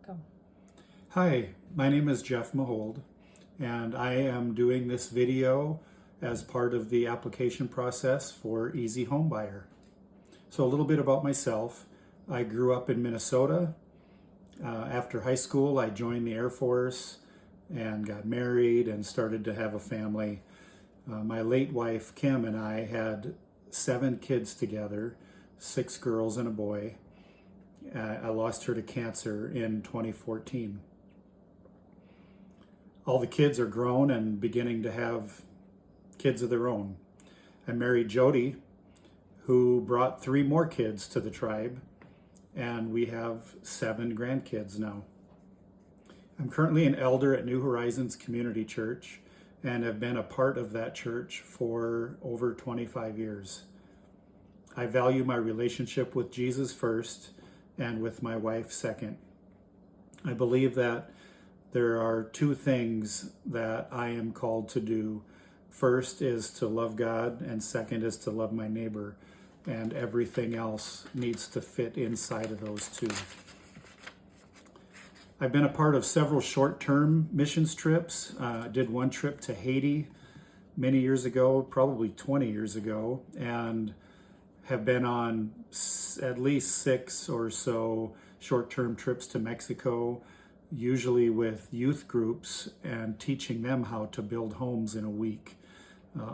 Go. Hi, my name is Jeff Mahold, and I am doing this video as part of the application process for Easy Home Buyer. So a little bit about myself. I grew up in Minnesota. After high school, I joined the Air Force and got married and started to have a family. My late wife, Kim, and I had 7 kids together, 6 girls and a boy. I lost her to cancer in 2014. All the kids are grown and beginning to have kids of their own. I married Jody, who brought 3 more kids to the tribe, and we have 7 grandkids now. I'm currently an elder at New Horizons Community Church and have been a part of that church for over 25 years. I value my relationship with Jesus first and with my wife second. I believe that there are 2 things that I am called to do. First is to love God, and second is to love my neighbor, and everything else needs to fit inside of those 2. I've been a part of several short-term missions trips. Did one trip to Haiti many years ago, probably 20 years ago, and have been on at least 6 or so short-term trips to Mexico, usually with youth groups, and teaching them how to build homes in a week.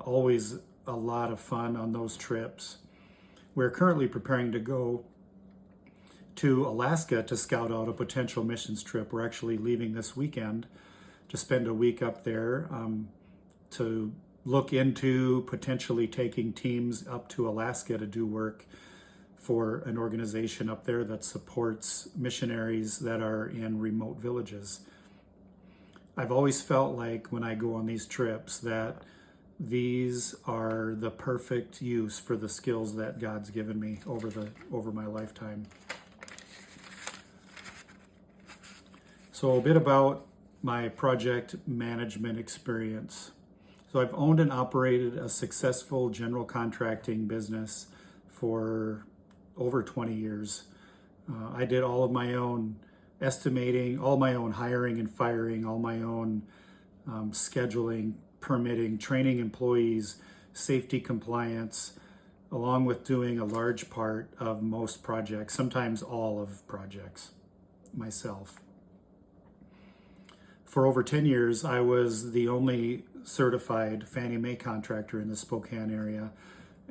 Always a lot of fun on those trips. We're currently preparing to go to Alaska to scout out a potential missions trip. We're actually leaving this weekend to spend a week up there to look into potentially taking teams up to Alaska to do work for an organization up there that supports missionaries that are in remote villages. I've always felt like when I go on these trips that these are the perfect use for the skills that God's given me over my lifetime. So a bit about my project management experience. So I've owned and operated a successful general contracting business for over 20 years. I did all of my own estimating, all my own hiring and firing, all my own scheduling, permitting, training employees, safety compliance, along with doing a large part of most projects, sometimes all of projects myself. For over 10 years, I was the only certified Fannie Mae contractor in the Spokane area,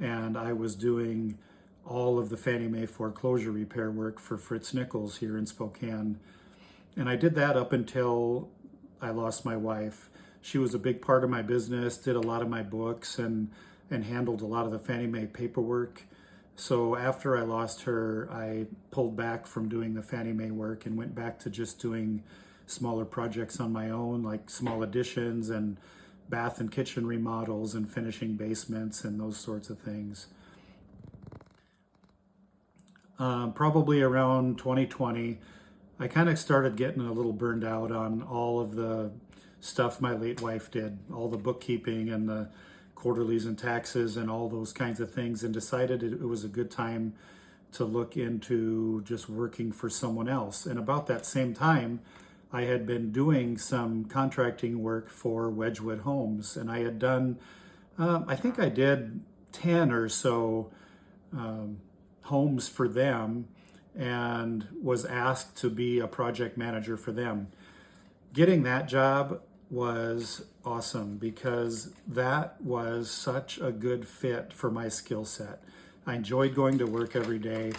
and I was doing all of the Fannie Mae foreclosure repair work for Fritz Nichols here in Spokane. And I did that up until I lost my wife. She was a big part of my business, did a lot of my books, and handled a lot of the Fannie Mae paperwork. So after I lost her, I pulled back from doing the Fannie Mae work and went back to just doing smaller projects on my own, like small additions and bath and kitchen remodels and finishing basements and those sorts of things. Probably around 2020, I kind of started getting a little burned out on all of the stuff my late wife did, all the bookkeeping and the quarterlies and taxes and all those kinds of things, and decided it was a good time to look into just working for someone else. And about that same time, I had been doing some contracting work for Wedgwood Homes, and I had done, I think I did 10 or so homes for them, and was asked to be a project manager for them. Getting that job was awesome because that was such a good fit for my skill set. I enjoyed going to work every day.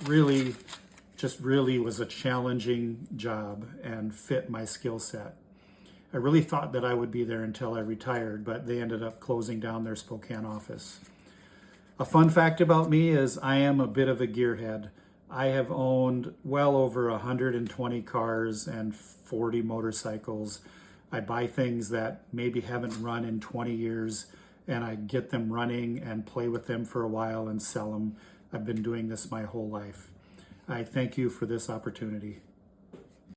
Really was a challenging job and fit my skill set. I really thought that I would be there until I retired, but they ended up closing down their Spokane office. A fun fact about me is I am a bit of a gearhead. I have owned well over 120 cars and 40 motorcycles. I buy things that maybe haven't run in 20 years, and I get them running and play with them for a while and sell them. I've been doing this my whole life. I thank you for this opportunity.